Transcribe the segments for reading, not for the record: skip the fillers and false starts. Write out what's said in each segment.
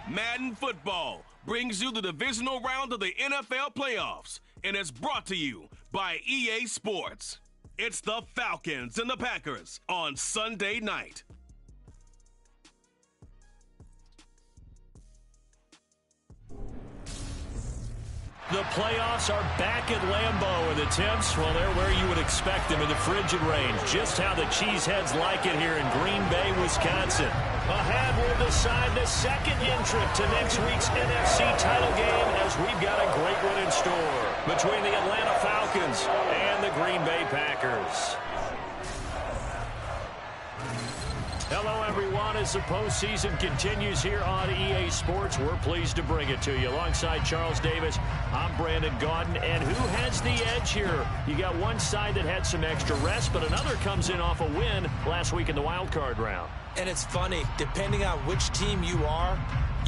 Madden Football brings you the divisional round of the NFL playoffs, and it's brought to you by EA Sports. It's the Falcons and the Packers on Sunday night. The playoffs are back at Lambeau, and the temps, well, they're where you would expect them in the frigid range. Just how the Cheeseheads like it here in Green Bay, Wisconsin. Ahead will decide the second entrant to next week's NFC title game, as we've got a great one in store between the Atlanta Falcons and the Green Bay Packers. Hello, everyone. As the postseason continues here on EA Sports, we're pleased to bring it to you. Alongside Charles Davis, I'm Brandon Gaudin. And who has the edge here? You got one side that had some extra rest, but another comes in off a win last week in the wild card round. And it's funny, depending on which team you are,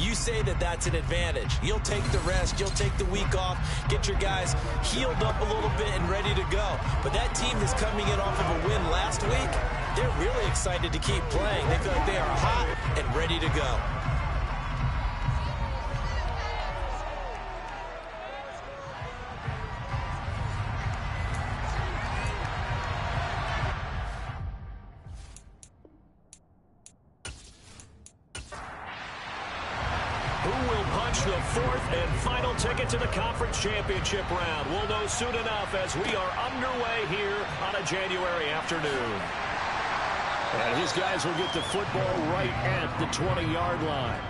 you say that that's an advantage. You'll take the rest, you'll take the week off, get your guys healed up a little bit and ready to go. But that team that's coming in off of a win last week, they're really excited to keep playing. They feel like they are hot and ready to go. The fourth and final ticket to the conference championship round. We'll know soon enough as we are underway here on a January afternoon. And his guys will get the football right at the 20-yard line.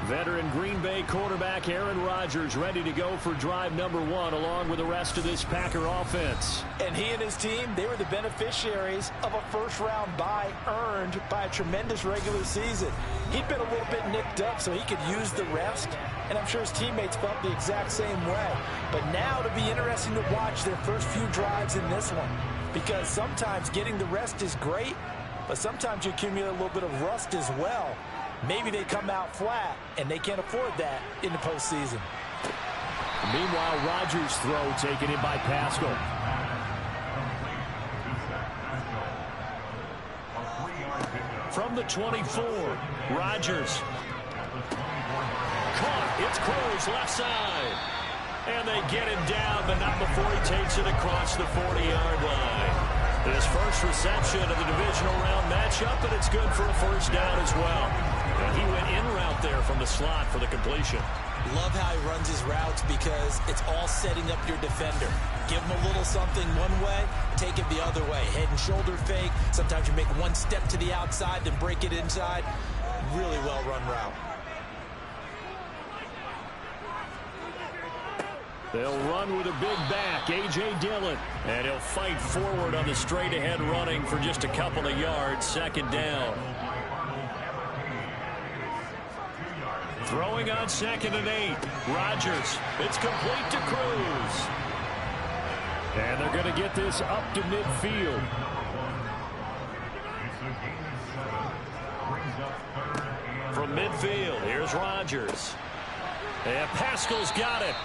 Veteran Green Bay quarterback Aaron Rodgers ready to go for drive number one along with the rest of this Packer offense. And he and his team, they were the beneficiaries of a first-round bye earned by a tremendous regular season. He'd been a little bit nicked up so he could use the rest, and I'm sure his teammates felt the exact same way. But now it'll be interesting to watch their first few drives in this one, because sometimes getting the rest is great, but sometimes you accumulate a little bit of rust as well. Maybe they come out flat, and they can't afford that in the postseason. Meanwhile, Rodgers' throw taken in by Pascal. From the 24, Rodgers. Caught. It's Cruz, left side. And they get him down, but not before he takes it across the 40-yard line. His first reception of the divisional round matchup, and it's good for a first down as well. And he went in route there from the slot for the completion. Love how he runs his routes because it's all setting up your defender. Give him a little something one way, take it the other way. Head and shoulder fake. Sometimes you make one step to the outside, then break it inside. Really well run route. They'll run with a big back, A.J. Dillon. And he'll fight forward on the straight-ahead running for just a couple of yards. Second down. Throwing on 2nd and 8. Rodgers. It's complete to Cruz. And they're going to get this up to midfield. From midfield, here's Rodgers. And Pascal's got it.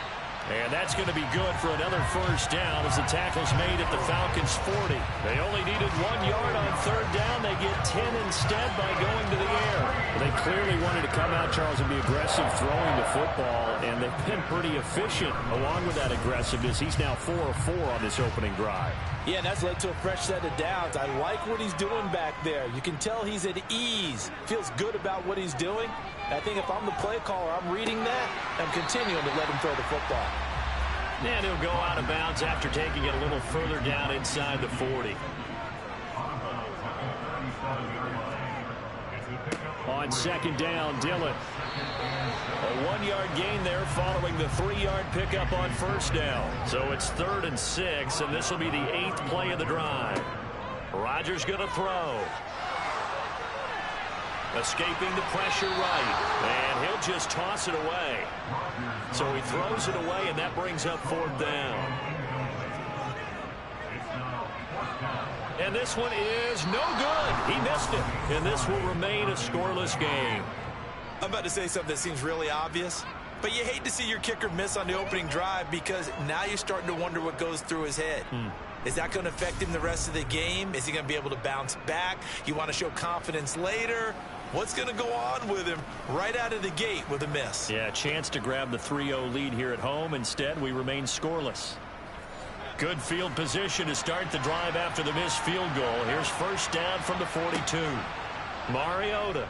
And that's going to be good for another first down as the tackle's made at the Falcons' 40. They only needed 1 yard on third down. They get 10 instead by going to the air. They clearly wanted to come out, Charles, and be aggressive throwing the football, and they've been pretty efficient along with that aggressiveness. He's now 4 of 4 on this opening drive. Yeah, and that's led to a fresh set of downs. I like what he's doing back there. You can tell he's at ease. Feels good about what he's doing. I think if I'm the play caller, I'm reading that. I'm continuing to let him throw the football. And he'll go out of bounds after taking it a little further down inside the 40. On second down, Dillon. A 1 yard gain there following the 3 yard pickup on first down. So it's 3rd and 6, and this will be the 8th play of the drive. Rodgers going to throw. Escaping the pressure right, and he'll just toss it away. So he throws it away, and that brings up 4th down. And this one is no good. He missed it, and this will remain a scoreless game. I'm about to say something that seems really obvious, but you hate to see your kicker miss on the opening drive because now you're starting to wonder what goes through his head. Is that going to affect him the rest of the game? Is he going to be able to bounce back? You want to show confidence later? What's going to go on with him right out of the gate with a miss? Yeah, a chance to grab the 3-0 lead here at home. Instead, we remain scoreless. Good field position to start the drive after the missed field goal. Here's first down from the 42. Mariota.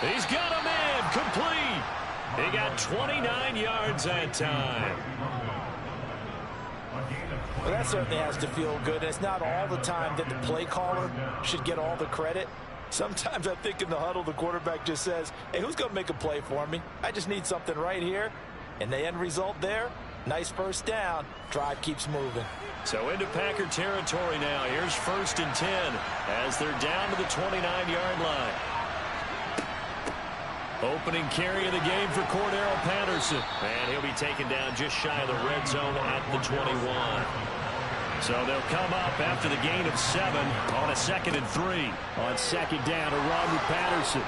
He's got a man complete. He got 29 yards that time. Well, that certainly has to feel good. It's not all the time that the play caller should get all the credit. Sometimes I think in the huddle, the quarterback just says, hey, who's going to make a play for me? I just need something right here. And the end result there, nice first down. Drive keeps moving. So into Packer territory now. Here's first and 10 as they're down to the 29-yard line. Opening carry of the game for Cordero Patterson. And he'll be taken down just shy of the red zone at the 21. So they'll come up after the gain of 7 on a 2nd and 3. On second down, a run with Patterson.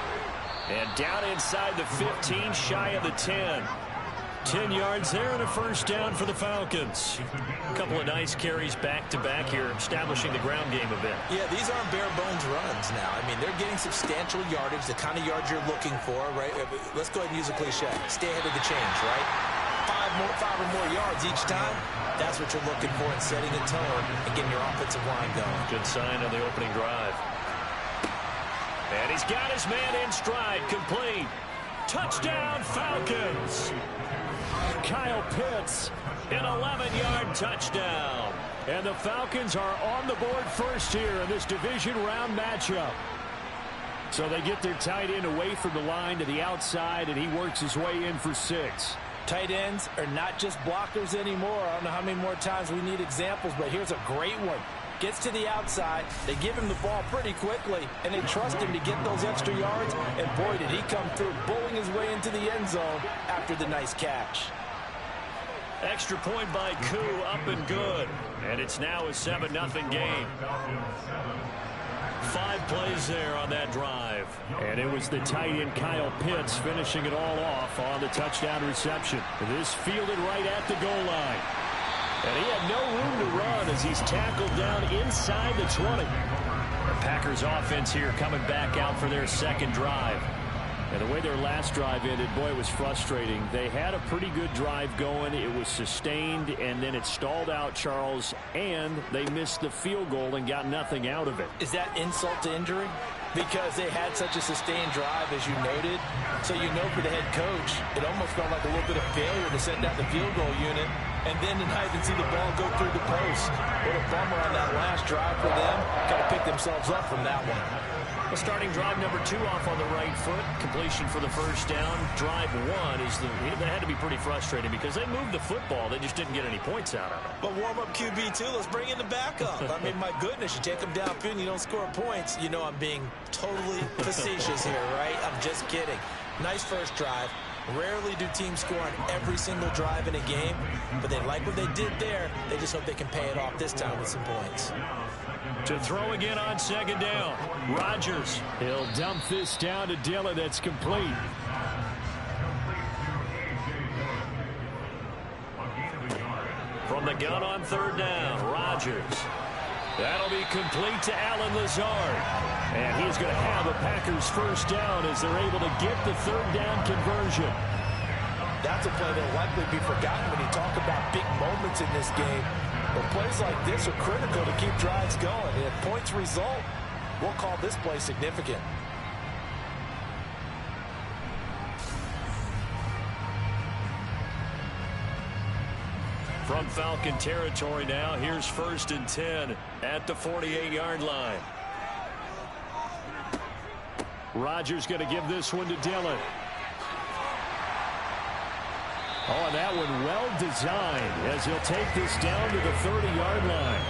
And down inside the 15, shy of the 10. 10 yards there and a first down for the Falcons. A couple of nice carries back-to-back here, establishing the ground game a bit. Yeah, these aren't bare-bones runs now. I mean, they're getting substantial yardage, the kind of yards you're looking for, right? Let's go ahead and use a cliche. Stay ahead of the change, right? Five or more yards each time. That's what you're looking for in setting a tone and getting your offensive line going. Good sign on the opening drive. And he's got his man in stride, complete. Touchdown, Falcons. Kyle Pitts, an 11-yard touchdown. And the Falcons are on the board first here in this division round matchup. So they get their tight end away from the line to the outside, and he works his way in for 6. Tight ends are not just blockers anymore. I don't know how many more times we need examples, but here's a great one. Gets to the outside, they give him the ball pretty quickly, and they trust him to get those extra yards, and boy, did he come through, bowling his way into the end zone after the nice catch. Extra point by Koo, up and good, and it's now a 7-0 game. 5 plays there on that drive. And it was the tight end Kyle Pitts finishing it all off on the touchdown reception. This fielded right at the goal line. And he had no room to run as he's tackled down inside the 20. The Packers offense here coming back out for their second drive. And the way their last drive ended, boy, it was frustrating. They had a pretty good drive going. It was sustained, and then it stalled out, Charles, and they missed the field goal and got nothing out of it. Is that insult to injury? Because they had such a sustained drive, as you noted. So you know for the head coach, it almost felt like a little bit of failure to send out the field goal unit and then not even see the ball go through the post. What a bummer on that last drive for them. Got to pick themselves up from that one. Well, starting drive number 2 off on the right foot. Completion for the first down. Drive 1 is they had to be pretty frustrating because they moved the football. They just didn't get any points out of it. But warm-up QB, too. Let's bring in the backup. I mean, my goodness, you take them downfield and you don't score points. You know I'm being totally facetious here, right? I'm just kidding. Nice first drive. Rarely do teams score on every single drive in a game, but they like what they did there. They just hope they can pay it off this time with some points. To throw again on second down. Rodgers. He'll dump this down to Dillon. That's complete. From the gun on third down, Rodgers. That'll be complete to Allen Lazard. And he's going to have a Packers first down as they're able to get the third down conversion. That's a play that'll likely be forgotten when you talk about big moments in this game. But plays like this are critical to keep drives going. And if points result, we'll call this play significant. From Falcon territory now, here's first and 10 at the 48-yard line. Rodgers going to give this one to Dillon. Oh, and that one well designed as he'll take this down to the 30-yard line.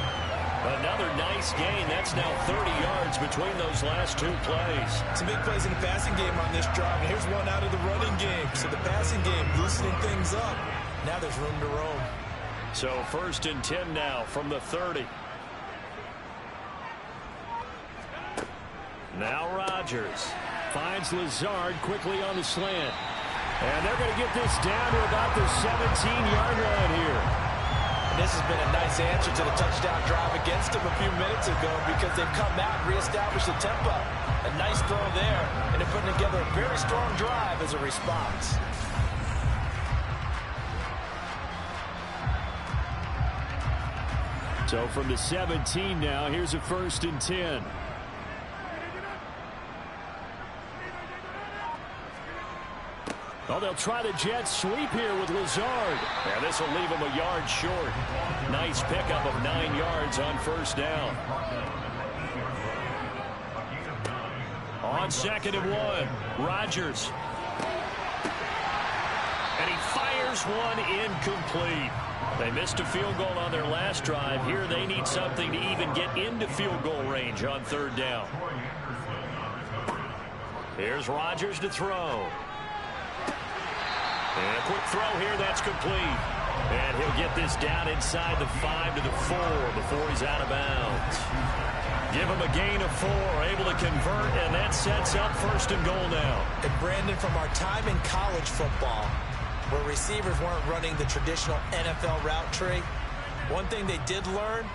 Another nice gain. That's now 30 yards between those last 2 plays. Some big plays in the passing game on this drive. And here's one out of the running game. So the passing game loosening things up. Now there's room to roam. So first and 10 now from the 30. Now Rodgers finds Lazard quickly on the slant. And they're going to get this down to about the 17-yard line here. this has been a nice answer to the touchdown drive against them a few minutes ago because they've come out and reestablished the tempo. A nice throw there, and they're putting together a very strong drive as a response. So from the 17 now, here's a 1st and 10. Oh, they'll try the jet sweep here with Lazard. And this will leave him a yard short. Nice pickup of 9 yards on 1st down. On 2nd and 1, Rodgers. And he fires one incomplete. They missed a field goal on their last drive. Here they need something to even get into field goal range on 3rd down. Here's Rodgers to throw. And a quick throw here, that's complete. And he'll get this down inside the 5 to the 4 before he's out of bounds. Give him a gain of 4, able to convert, and that sets up 1st and goal now. And Brandon, from our time in college football, where receivers weren't running the traditional NFL route tree, one thing they did learn,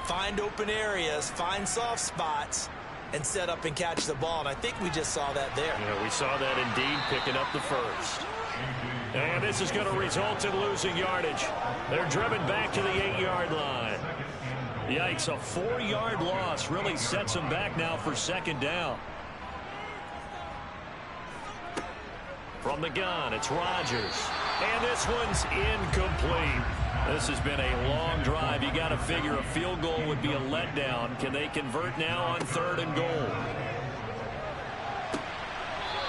find open areas, find soft spots, and set up and catch the ball. And I think we just saw that there. Yeah, we saw that indeed, picking up the 1st. And this is going to result in losing yardage. They're driven back to the 8-yard line. Yikes, a 4-yard loss really sets them back now for 2nd down. From the gun, it's Rodgers. And this one's incomplete. This has been a long drive. You got to figure a field goal would be a letdown. Can they convert now on 3rd and goal?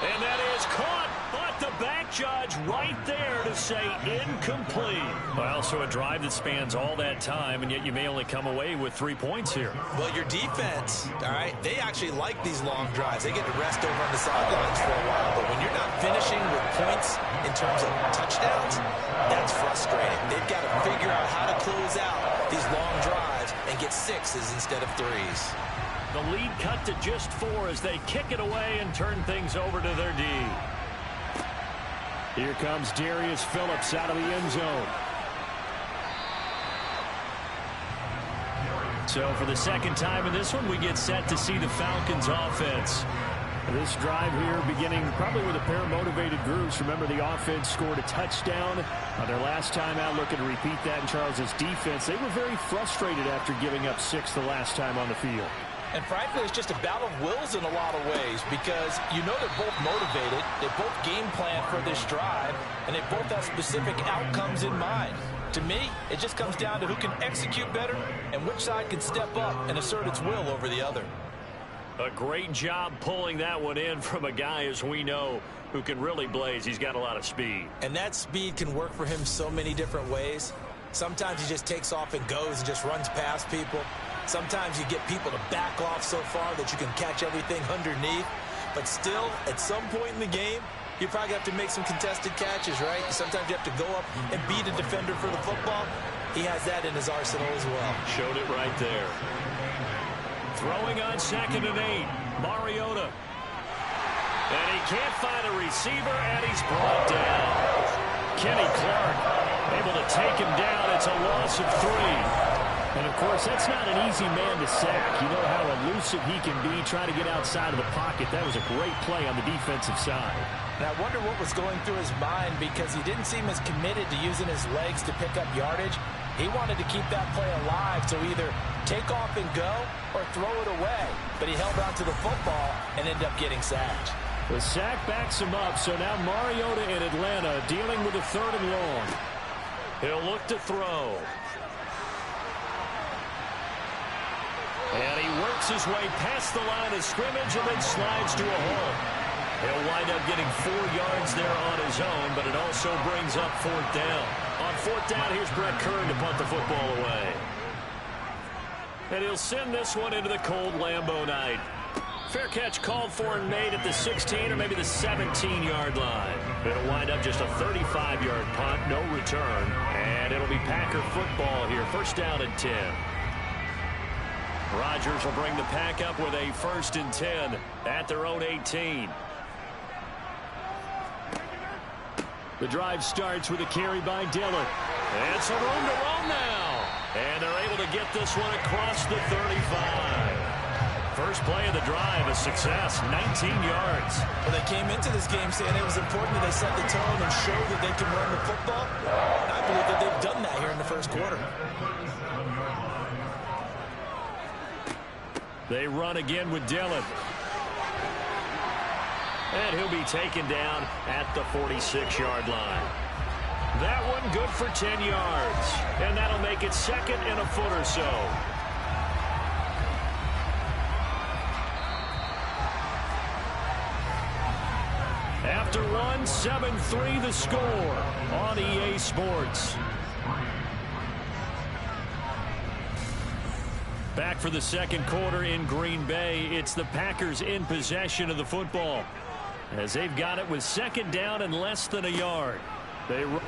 And that is caught. But the back judge right there to say incomplete. Well, so a drive that spans all that time, and yet you may only come away with 3 points here. Well, your defense, all right, they actually like these long drives. They get to rest over on the sidelines for a while. But when you're not finishing with points in terms of touchdowns, that's frustrating. They've got to figure out how to close out these long drives and get 6s instead of 3s. The lead cut to just 4 as they kick it away and turn things over to their D. Here comes Darius Phillips out of the end zone. So for the 2nd time in this one, we get set to see the Falcons offense. This drive here beginning probably with a pair of motivated groups. Remember, the offense scored a touchdown on their last time out. Looking to repeat that in Charles's defense. They were very frustrated after giving up 6 the last time on the field. And frankly, it's just a battle of wills in a lot of ways because you know they're both motivated, they both game plan for this drive, and they both have specific outcomes in mind. To me, it just comes down to who can execute better and which side can step up and assert its will over the other. A great job pulling that one in from a guy, as we know, who can really blaze. He's got a lot of speed. And that speed can work for him so many different ways. Sometimes he just takes off and goes and just runs past people. Sometimes you get people to back off so far that you can catch everything underneath. But still, at some point in the game, you probably have to make some contested catches, right? Sometimes you have to go up and beat a defender for the football. He has that in his arsenal as well. Showed it right there. Throwing on 2nd and 8, Mariota. And he can't find a receiver, and he's brought down. Kenny Clark able to take him down. It's a loss of 3. And, of course, that's not an easy man to sack. You know how elusive he can be trying to get outside of the pocket. That was a great play on the defensive side. And I wonder what was going through his mind because he didn't seem as committed to using his legs to pick up yardage. He wanted to keep that play alive, so either take off and go or throw it away. But he held on to the football and ended up getting sacked. The sack backs him up, so now Mariota in Atlanta dealing with a 3rd and long. He'll look to throw. And he works his way past the line of scrimmage and then slides to a hole. He'll wind up getting 4 yards there on his own, but it also brings up 4th down. On 4th down, here's Brett Kern to punt the football away. And he'll send this one into the cold Lambeau night. Fair catch called for and made at the 16 or maybe the 17-yard line. It'll wind up just a 35-yard punt, no return. And it'll be Packer football here, 1st down and 10. Rodgers will bring the Pack up with a 1st and 10 at their own 18. The drive starts with a carry by Dillon. And some room to roam now. And they're able to get this one across the 35. First play of the drive, a success, 19 yards. Well, they came into this game saying it was important that they set the tone and show that they can run the football. And I believe that they've done that here in the first quarter. They run again with Dillon. And he'll be taken down at the 46-yard line. That one good for 10 yards. And that'll make it second and a foot or so. After one, 7-3 the score on EA Sports. Back for the second quarter in Green Bay. It's the Packers in possession of the football, as they've got it with second down and less than a yard.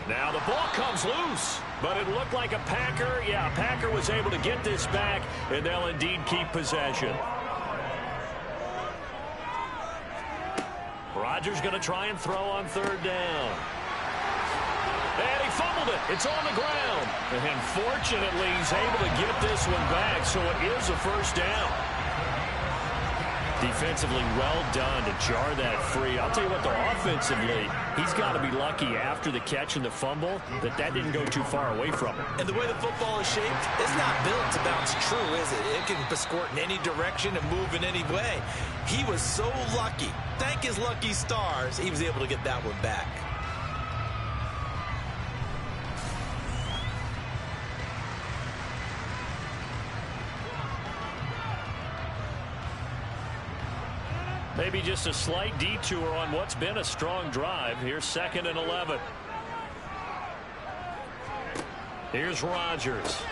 Now the ball comes loose, but it looked like a Packer. Yeah, a Packer was able to get this back, and they'll indeed keep possession. Rodgers going to try and throw on third down. And he fumbled it. It's on the ground. And fortunately, he's able to get this one back, so it is a first down. Defensively, well done to jar that free. I'll tell you what, though, offensively, he's got to be lucky after the catch and the fumble that didn't go too far away from him. And the way the football is shaped, it's not built to bounce true, is it? It can squirt in any direction and move in any way. He was so lucky. Thank his lucky stars, he was able to get that one back. Maybe just a slight detour on what's been a strong drive. Here's 2nd and 11. Here's Rodgers.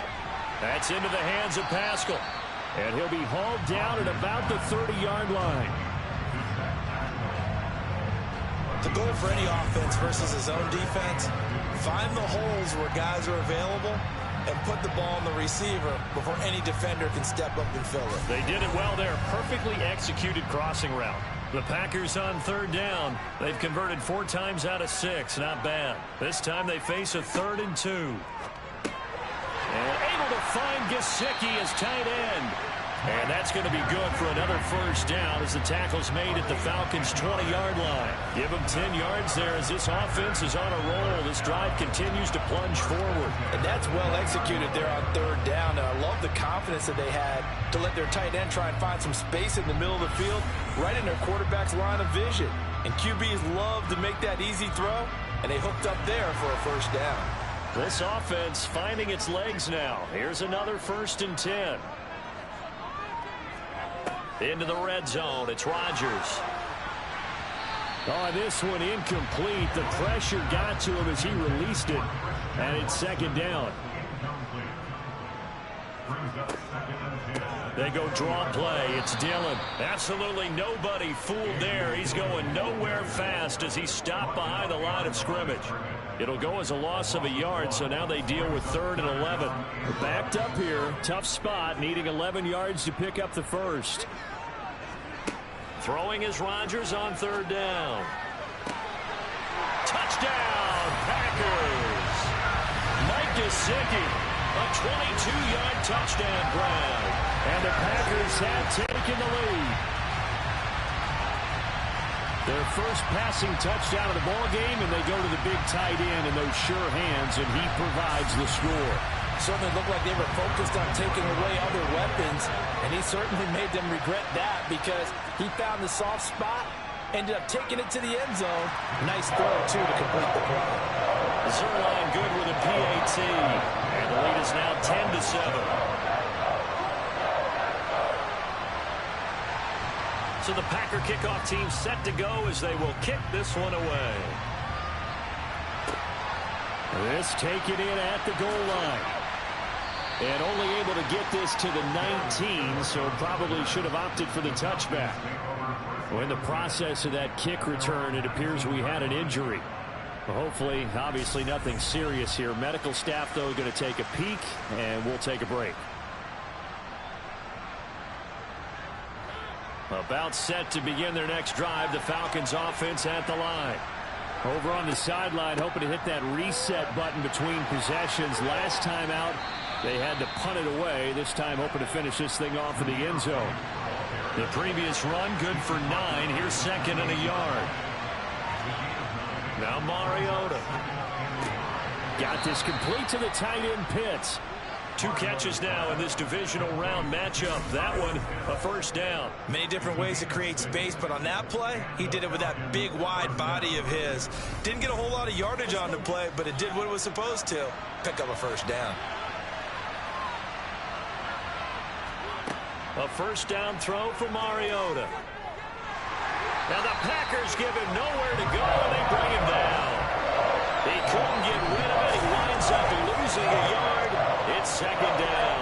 That's into the hands of Pascal. And he'll be hauled down at about the 30-yard line. The goal for any offense versus his own defense, find the holes where guys are available and put the ball on the receiver before any defender can step up and fill it. They did it well there. Perfectly executed crossing route. The Packers on third down. They've converted 4 times out of 6. Not bad. This time they face a 3rd and 2. And able to find Gesicki as tight end. And that's going to be good for another first down as the tackle's made at the Falcons' 20-yard line. Give them 10 yards there as this offense is on a roll. This drive continues to plunge forward. And that's well executed there on third down. And I love the confidence that they had to let their tight end try and find some space in the middle of the field, right in their quarterback's line of vision. And QBs love to make that easy throw, and they hooked up there for a first down. This offense finding its legs now. Here's another 1st and 10. Into the red zone, it's Rodgers. Oh, this one incomplete. The pressure got to him as he released it, and it's 2nd down. They go draw play. It's Dillon. Absolutely nobody fooled there. He's going nowhere fast as he's stopped behind the line of scrimmage. It'll go as a loss of a yard, so now they deal with 3rd and 11. They're backed up here. Tough spot, needing 11 yards to pick up the first. Throwing is Rodgers on third down. Touchdown, Packers. Mike Gesicki, a 22-yard touchdown grab. And the Packers have taken the lead. Their first passing touchdown of the ball game, and they go to the big tight end in those sure hands, and he provides the score. Certainly looked like they were focused on taking away other weapons, and he certainly made them regret that because he found the soft spot, ended up taking it to the end zone. Nice throw, too, to complete the play. Zerline good with a PAT, and the lead is now 10-7. So the Packer kickoff team set to go as they will kick this one away. This taken in at the goal line. And only able to get this to the 19, so probably should have opted for the touchback. Well, in the process of that kick return, it appears we had an injury. Well, hopefully, obviously nothing serious here. Medical staff, though, going to take a peek, and we'll take a break. About set to begin their next drive, the Falcons offense at the line. Over on the sideline, hoping to hit that reset button between possessions. Last time out, They had to punt it away. This time hoping to finish this thing off in the end zone. The previous run good for 9. Here's second and a yard. Now Mariota. Got this complete to the tight end Pitts. 2 catches now in this divisional round matchup. That one, a first down. Many different ways to create space, but on that play, he did it with that big, wide body of his. Didn't get a whole lot of yardage on the play, but it did what it was supposed to. Pick up a first down. A first down throw for Mariota. Now the Packers give him nowhere to go, and they bring him down. He couldn't get rid of it. He winds up losing a yard. It's second down.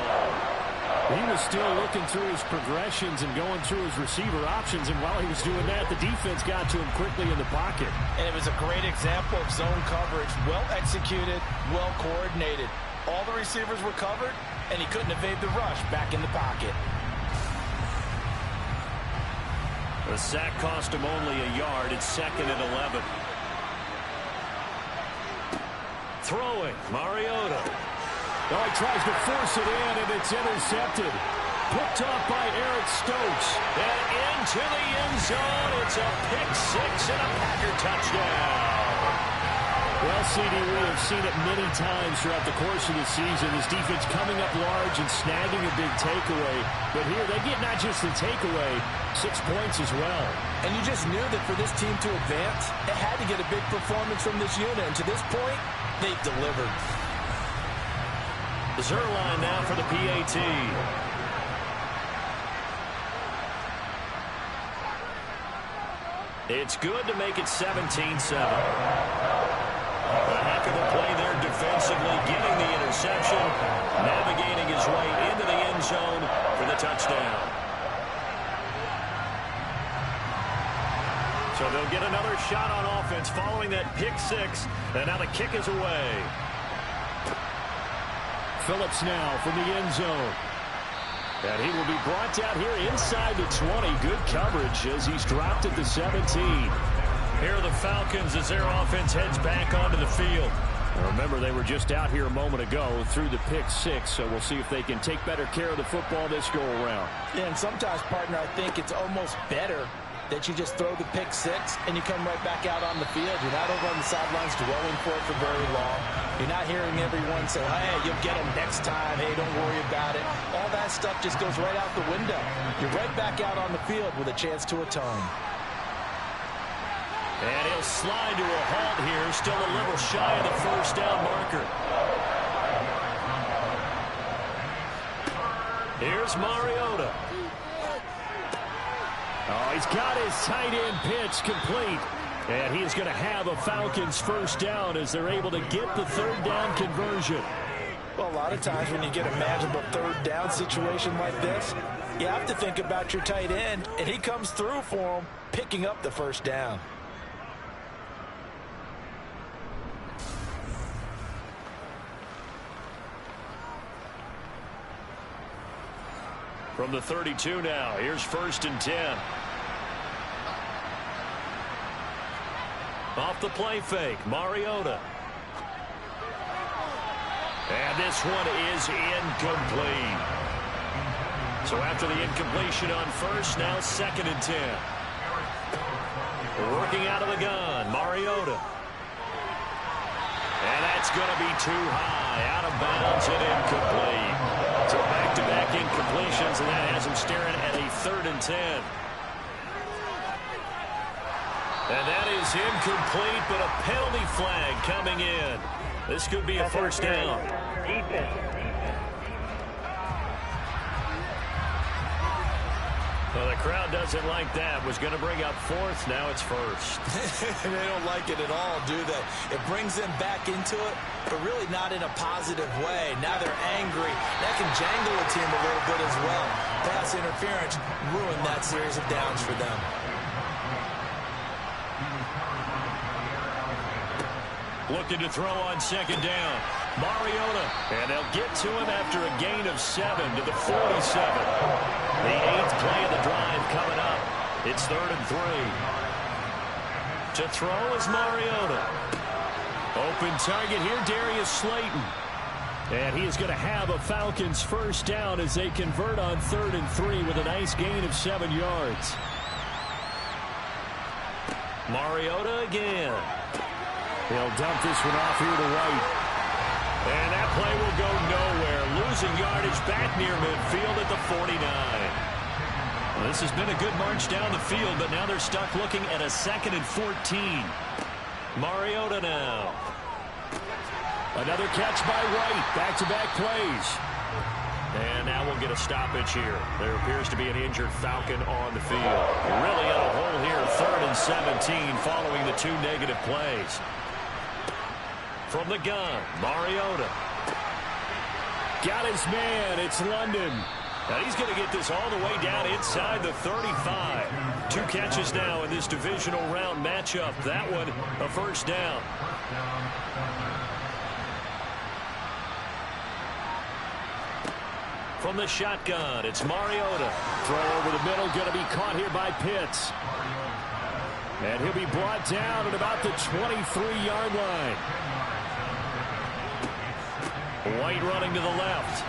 He was still looking through his progressions and going through his receiver options, and while he was doing that, the defense got to him quickly in the pocket. And it was a great example of zone coverage. Well executed, well coordinated. All the receivers were covered, and he couldn't evade the rush back in the pocket. The sack cost him only a yard. It's second and 11. Throwing, Mariota. Oh, he tries to force it in, and it's intercepted. Picked off by Eric Stokes. And into the end zone. It's a pick 6 and a Packer touchdown. Well, CD, we have seen it many times throughout the course of the season. This defense coming up large and snagging a big takeaway. But here, they get not just the takeaway, 6 points as well. And you just knew that for this team to advance, it had to get a big performance from this unit. And to this point, they've delivered. Zerline now for the PAT. It's good to make it 17-7. A heck of a play there defensively, getting the interception, navigating his way into the end zone for the touchdown. So they'll get another shot on offense following that pick 6, and now the kick is away. Phillips now from the end zone. And he will be brought down here inside the 20. Good coverage as he's dropped at the 17. Here are the Falcons as their offense heads back onto the field. Now remember, they were just out here a moment ago through the pick 6, so we'll see if they can take better care of the football this go-around. Yeah, and sometimes, partner, I think it's almost better that you just throw the pick 6 and you come right back out on the field. You're not over on the sidelines dwelling for it for very long. You're not hearing everyone say, hey, you'll get them next time. Hey, don't worry about it. All that stuff just goes right out the window. You're right back out on the field with a chance to atone. And he'll slide to a halt here. Still a little shy of the first down marker. Here's Mariota. Oh, he's got his tight end pitch complete. And he's going to have a Falcons first down as they're able to get the third down conversion. Well, a lot of times when you get a manageable third down situation like this, you have to think about your tight end, and he comes through for him, picking up the first down. From the 32 now, here's first and 10. Off the play fake, Mariota. And this one is incomplete. So after the incompletion on first, now second and 10. Working out of the gun, Mariota. And that's going to be too high, out of bounds and incomplete. So back-to-back incompletions, and that has him staring at a third and 10. And that is incomplete, but a penalty flag coming in. This could be a first down. Well, the crowd doesn't like that. Was going to bring up fourth. Now it's first. They don't like it at all, do they? It brings them back into it, but really not in a positive way. Now they're angry. That can jangle a team a little bit as well. Pass interference ruined that series of downs for them. Looking to throw on second down. Mariota. And they'll get to him after a gain of 7 to the 47. The 8th play of the drive coming up. It's third and 3. To throw is Mariota. Open target here, Darius Slayton. And he is going to have a Falcons first down as they convert on 3rd and 3 with a nice gain of 7 yards. Mariota again. He'll dump this one off here to White. And that play will go nowhere. Losing yardage back near midfield at the 49. Well, this has been a good march down the field, but now they're stuck looking at a 2nd and 14. Mariota now. Another catch by White. Back-to-back plays. And now we'll get a stoppage here. There appears to be an injured Falcon on the field. Really in a hole here, 3rd and 17 following the 2 negative plays. From the gun, Mariota. Got his man. It's London. Now he's going to get this all the way down inside the 35. 2 catches now in this divisional round matchup. That one, a first down. From the shotgun, it's Mariota. Throw over the middle, going to be caught here by Pitts. And he'll be brought down at about the 23-yard line. White running to the left.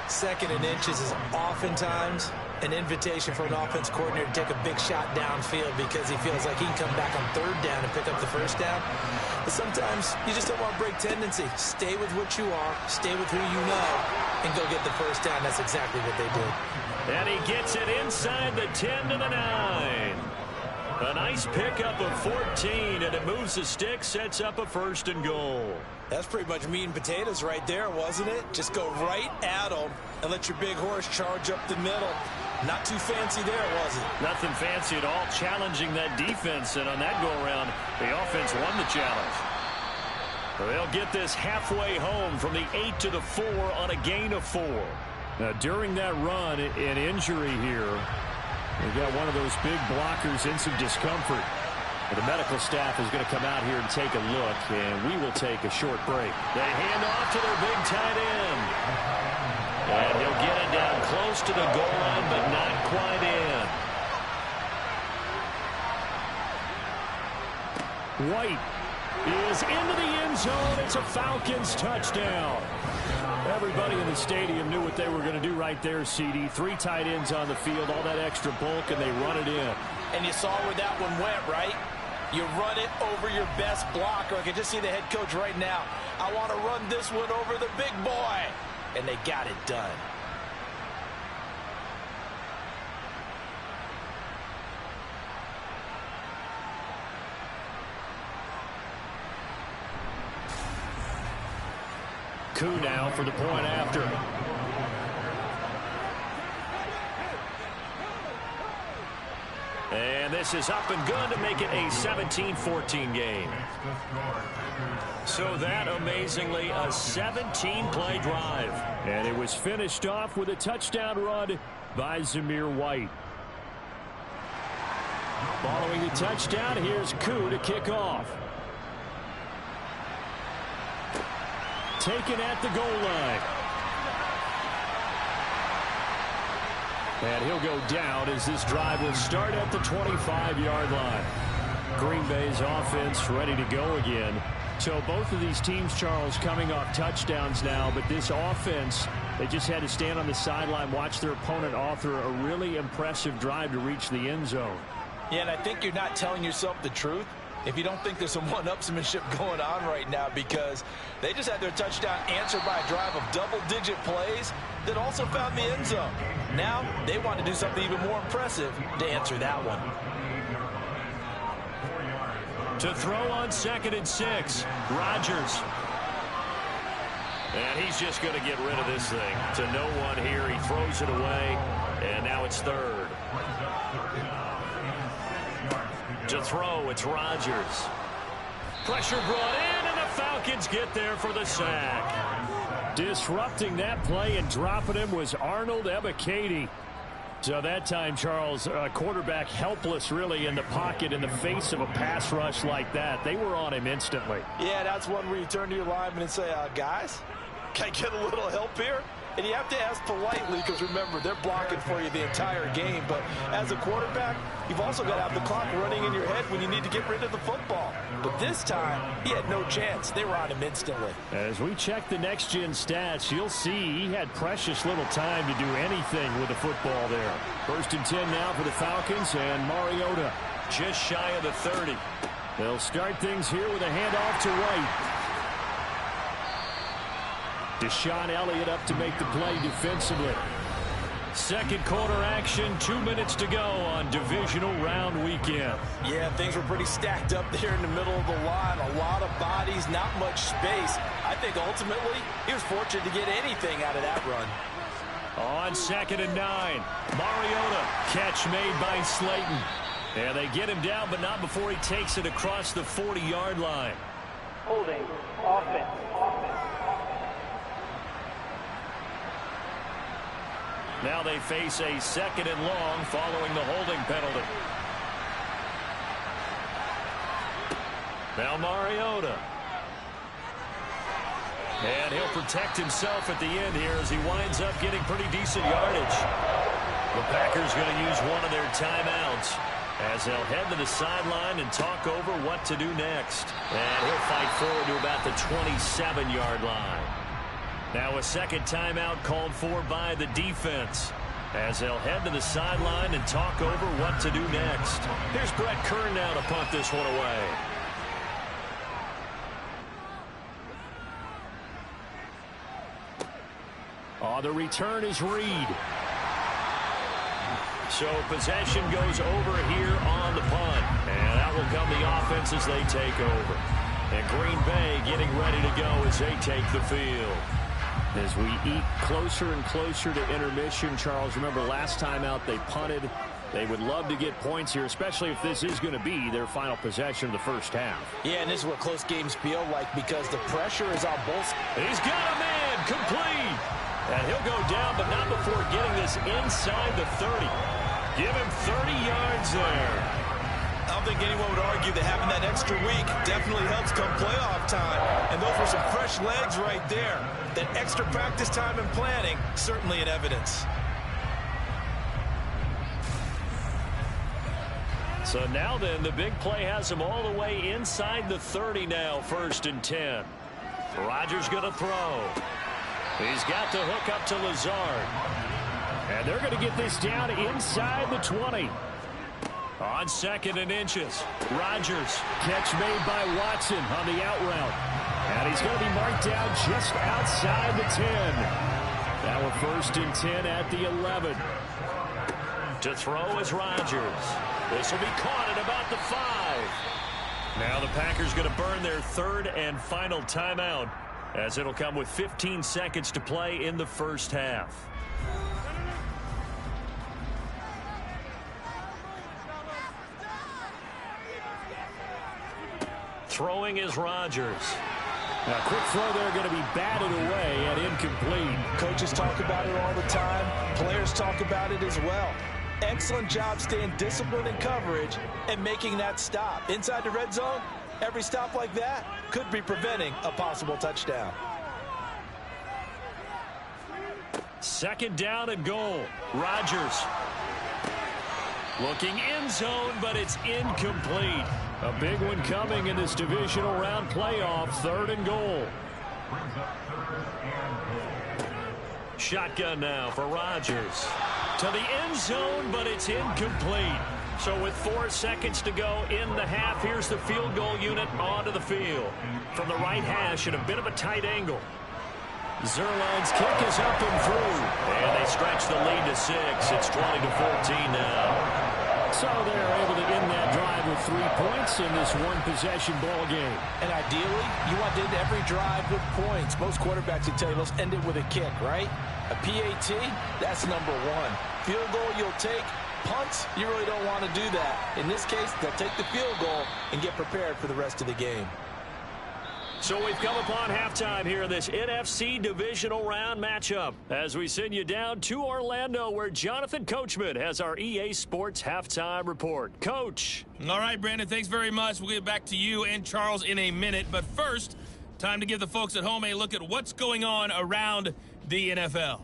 2nd and inches is oftentimes an invitation for an offense coordinator to take a big shot downfield because he feels like he can come back on 3rd down and pick up the first down. But sometimes you just don't want to break tendency. Stay with what you are, stay with who you know, and go get the first down. That's exactly what they did. And he gets it inside the 10 to the 9. A nice pickup of 14, and it moves the stick, sets up a 1st and goal. That's pretty much meat and potatoes right there, wasn't it? Just go right at them and let your big horse charge up the middle. Not too fancy there, was it? Nothing fancy at all, challenging that defense, and on that go-around, the offense won the challenge. They'll get this halfway home from the 8 to the 4 on a gain of 4. Now, during that run, an injury here. They've got one of those big blockers in some discomfort. The medical staff is going to come out here and take a look, and we will take a short break. They hand off to their big tight end. And he'll get it down close to the goal line, but not quite in. White is into the end zone. It's a Falcons touchdown. Everybody in the stadium knew what they were going to do right there, CD. 3 tight ends on the field, all that extra bulk, and they run it in. And you saw where that one went, right? You run it over your best blocker. I can just see the head coach right now. I want to run this one over the big boy. And they got it done. Koo now for the point after. And this is up and good to make it a 17-14 game. So that, amazingly, a 17-play drive. And it was finished off with a touchdown run by Zamir White. Following the touchdown, here's Koo to kick off. Taken at the goal line. And he'll go down as this drive will start at the 25-yard line. Green Bay's offense ready to go again. So both of these teams, Charles, coming off touchdowns now, but this offense, they just had to stand on the sideline, watch their opponent author a really impressive drive to reach the end zone. Yeah, and I think you're not telling yourself the truth if you don't think there's some one-upsmanship going on right now, because they just had their touchdown answered by a drive of double-digit plays that also found the end zone. Now they want to do something even more impressive to answer that one. To throw on 2nd and 6, Rodgers. And he's just going to get rid of this thing. To no one here, he throws it away, and now it's 3rd. To throw, it's Rodgers. Pressure brought in, and the Falcons get there for the sack. Disrupting that play and dropping him was Arnold Ebiketie. So that time, Charles, quarterback helpless really in the pocket in the face of a pass rush like that. They were on him instantly. Yeah, that's one where you turn to your lineman and say, guys, can I get a little help here? And you have to ask politely because, remember, they're blocking for you the entire game. But as a quarterback, you've also got to have the clock running in your head when you need to get rid of the football. But this time, he had no chance. They were on him instantly. As we check the next-gen stats, you'll see he had precious little time to do anything with the football there. 1st and 10 now for the Falcons, and Mariota just shy of the 30. They'll start things here with a handoff to White. Deshaun Elliott up to make the play defensively. Second quarter action, 2 minutes to go on divisional round weekend. Yeah, things were pretty stacked up there in the middle of the line. A lot of bodies, not much space. I think ultimately he was fortunate to get anything out of that run. On 2nd and 9, Mariota, catch made by Slayton. And they get him down, but not before he takes it across the 40-yard line. Holding, offense. Now they face a 2nd and long following the holding penalty. Now Mariota. And he'll protect himself at the end here as he winds up getting pretty decent yardage. The Packers going to use one of their timeouts as they'll head to the sideline and talk over what to do next. And he'll fight forward to about the 27-yard line. Now a second timeout called for by the defense as they'll head to the sideline and talk over what to do next. Here's Brett Kern now to punt this one away. The return is Reed. So possession goes over here on the punt. And out will come the offense as they take over. And Green Bay getting ready to go as they take the field. As we eat closer and closer to intermission, Charles, remember last time out they punted. They would love to get points here, especially if this is going to be their final possession of the first half. Yeah, and this is what close games feel like because the pressure is on both. He's got a man, complete. And he'll go down, but not before getting this inside the 30. Give him 30 yards there. I don't think anyone would argue that having that extra week definitely helps come playoff time. And those were some fresh legs right there. That extra practice time and planning, certainly in evidence. So now then, the big play has him all the way inside the 30 now, 1st and 10. Rodgers going to throw. He's got the hook up to Lazard. And they're going to get this down inside the 20. On 2nd and inches, Rodgers. Catch made by Watson on the out route. And he's going to be marked down just outside the 10. Now a 1st and 10 at the 11. To throw is Rodgers. This will be caught at about the 5. Now the Packers going to burn their 3rd and final timeout as it'll come with 15 seconds to play in the first half. Throwing is Rodgers. Now, quick throw there going to be batted away and incomplete. Coaches talk about it all the time. Players talk about it as well. Excellent job staying disciplined in coverage and making that stop. Inside the red zone, every stop like that could be preventing a possible touchdown. 2nd down and goal. Rodgers. Looking end zone, but it's incomplete. A big one coming in this divisional round playoff. 3rd and goal. Shotgun now for Rodgers. To the end zone, but it's incomplete. So with 4 seconds to go in the half, here's the field goal unit onto the field. From the right hash at a bit of a tight angle. Zuerlein's kick is up and through. And they stretch the lead to 6. It's 20-14 now. So they're able to end that drive with 3 points in this one-possession ball game. And ideally, you want to end every drive with points. Most quarterbacks would tell you, let's end it with a kick, right? A PAT, that's number 1. Field goal, you'll take. Punts, you really don't want to do that. In this case, they'll take the field goal and get prepared for the rest of the game. So we've come upon halftime here in this NFC Divisional Round matchup as we send you down to Orlando where Jonathan Coachman has our EA Sports Halftime Report. Coach. All right, Brandon, thanks very much. We'll get back to you and Charles in a minute. But first, time to give the folks at home a look at what's going on around the NFL.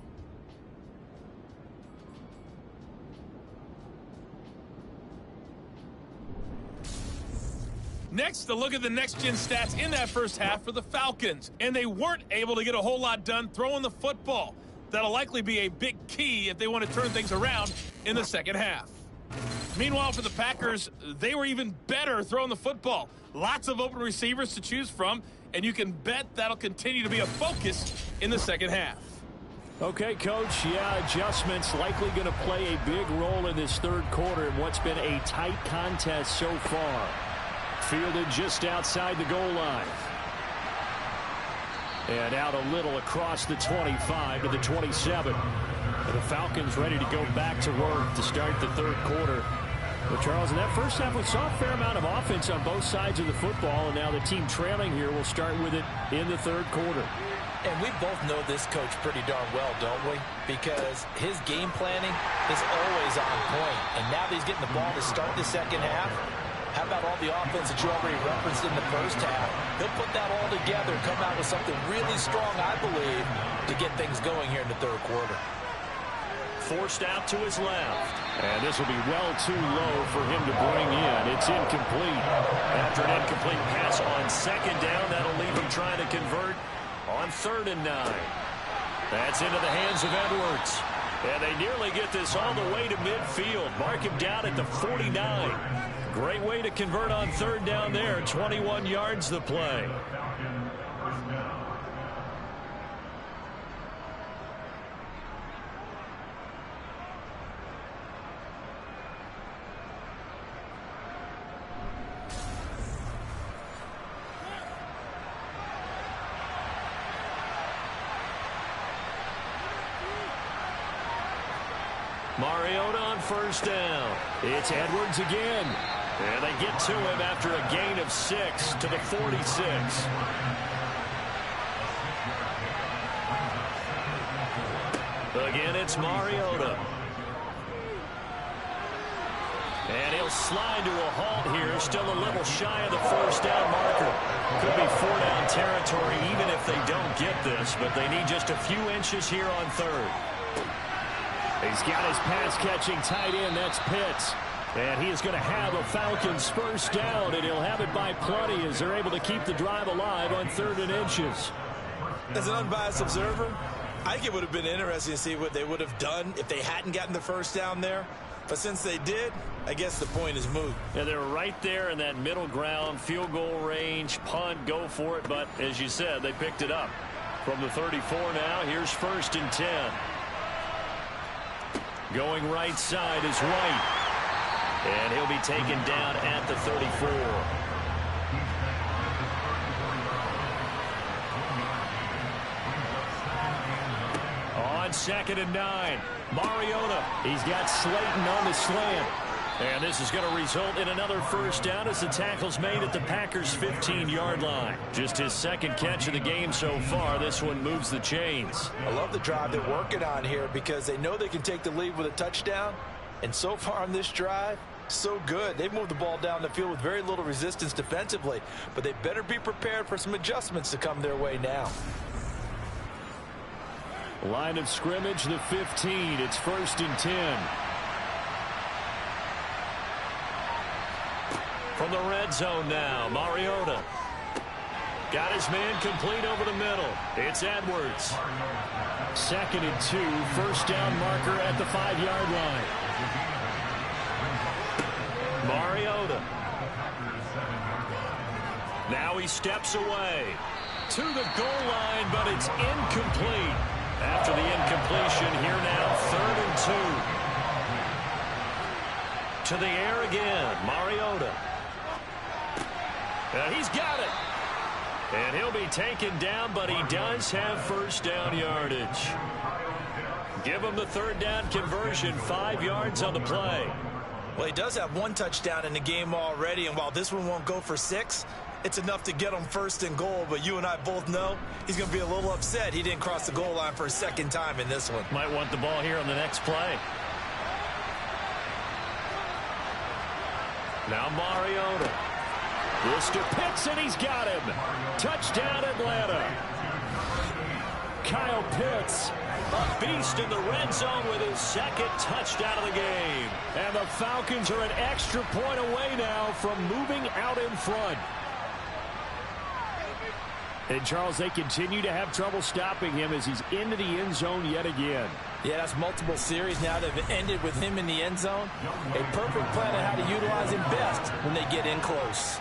Next, a look at the next-gen stats in that first half for the Falcons. And they weren't able to get a whole lot done throwing the football. That'll likely be a big key if they want to turn things around in the second half. Meanwhile, for the Packers, they were even better throwing the football. Lots of open receivers to choose from, and you can bet that'll continue to be a focus in the second half. Okay, Coach, adjustments likely going to play a big role in this third quarter in what's been a tight contest so far. Fielded just outside the goal line. And out a little across the 25 to the 27. And the Falcons ready to go back to work to start the third quarter. But Charles, in that first half, we saw a fair amount of offense on both sides of the football. And now the team trailing here will start with it in the third quarter. And we both know this coach pretty darn well, don't we? Because his game planning is always on point. And now that he's getting the ball to start the second half, how about all the offense that you already referenced in the first half? He'll put that all together and come out with something really strong, I believe, to get things going here in the third quarter. Forced out to his left. And this will be well too low for him to bring in. It's incomplete. After an incomplete pass on second down, that'll leave him trying to convert on 3rd and 9. That's into the hands of Edwards. And they nearly get this all the way to midfield. Mark him down at the 49. Great way to convert on 3rd down there. 21 yards the play. Mariota on 1st down. It's Edwards again. And they get to him after a gain of 6 to the 46. Again, it's Mariota. And he'll slide to a halt here. Still a little shy of the 1st down marker. Could be 4-down territory even if they don't get this. But they need just a few inches here on 3rd. He's got his pass-catching tight end. That's Pitts. And he is going to have a Falcons 1st down, and he'll have it by plenty as they're able to keep the drive alive on 3rd and inches. As an unbiased observer, I think it would have been interesting to see what they would have done if they hadn't gotten the 1st down there. But since they did, I guess the point is moot. Yeah, they were right there in that middle ground, field goal range, punt, go for it. But as you said, they picked it up. From the 34 now, here's 1st and 10. Going right side is White. And he'll be taken down at the 34. On 2nd and 9. Mariota. He's got Slayton on the slant. And this is going to result in another 1st down as the tackle's made at the Packers' 15-yard line. Just his 2nd catch of the game so far. This one moves the chains. I love the drive they're working on here because they know they can take the lead with a touchdown. And so far on this drive, so good. They've moved the ball down the field with very little resistance defensively. But they better be prepared for some adjustments to come their way now. Line of scrimmage, the 15. It's 1st and 10. From the red zone now, Mariota. Got his man complete over the middle. It's Edwards. 2nd and 2. 1st down marker at the 5-yard line. Mariota. Now he steps away to the goal line, but it's incomplete. After the incompletion, here now, 3rd and 2. To the air again, Mariota. He's got it. And he'll be taken down, but he does have 1st down yardage. Give him the 3rd down conversion, 5 yards on the play. Well, he does have 1 touchdown in the game already, and while this one won't go for 6, it's enough to get him 1st and goal. But you and I both know he's going to be a little upset he didn't cross the goal line for a 2nd time in this one. Might want the ball here on the next play. Now Mariota. This to Pitts, and he's got him. Touchdown, Atlanta. Kyle Pitts. A beast in the red zone with his second touchdown of the game. And the Falcons are an extra point away now from moving out in front. And, Charles, they continue to have trouble stopping him as he's into the end zone yet again. Yeah, that's multiple series now that have ended with him in the end zone. A perfect plan on how to utilize him best when they get in close.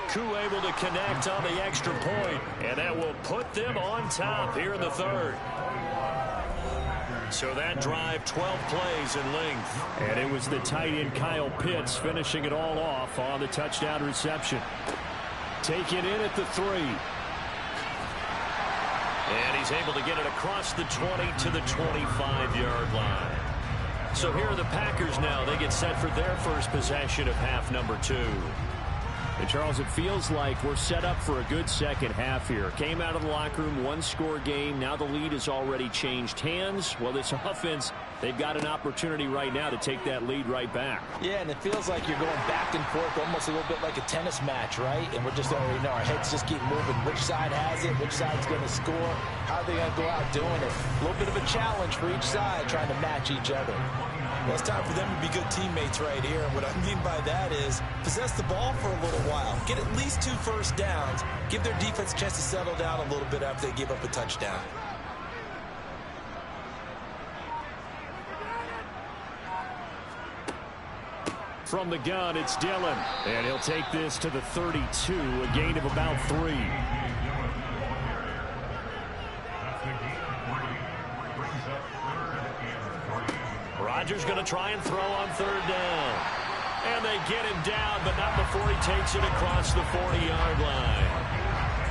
Koo able to connect on the extra point, and that will put them on top here in the third. So that drive, 12 plays in length. And it was the tight end Kyle Pitts finishing it all off on the touchdown reception. Taken in at the 3. And he's able to get it across the 20 to the 25-yard line. So here are the Packers now. They get set for their first possession of half number 2. And, Charles, it feels like we're set up for a good second half here. Came out of the locker room, one-score game. Now the lead has already changed hands. Well, this offense, they've got an opportunity right now to take that lead right back. Yeah, and it feels like you're going back and forth, almost a little bit like a tennis match, right? And we're just already know our heads just keep moving. Which side has it? Which side's going to score? How are they going to go out doing it? A little bit of a challenge for each side, trying to match each other. Well, it's time for them to be good teammates right here. And what I mean by that is possess the ball for a little while. Get at least 2 first downs. Give their defense a chance to settle down a little bit after they give up a touchdown. From the gun, it's Dillon. And he'll take this to the 32, a gain of about 3. Rodgers going to try and throw on 3rd down. And they get him down, but not before he takes it across the 40-yard line.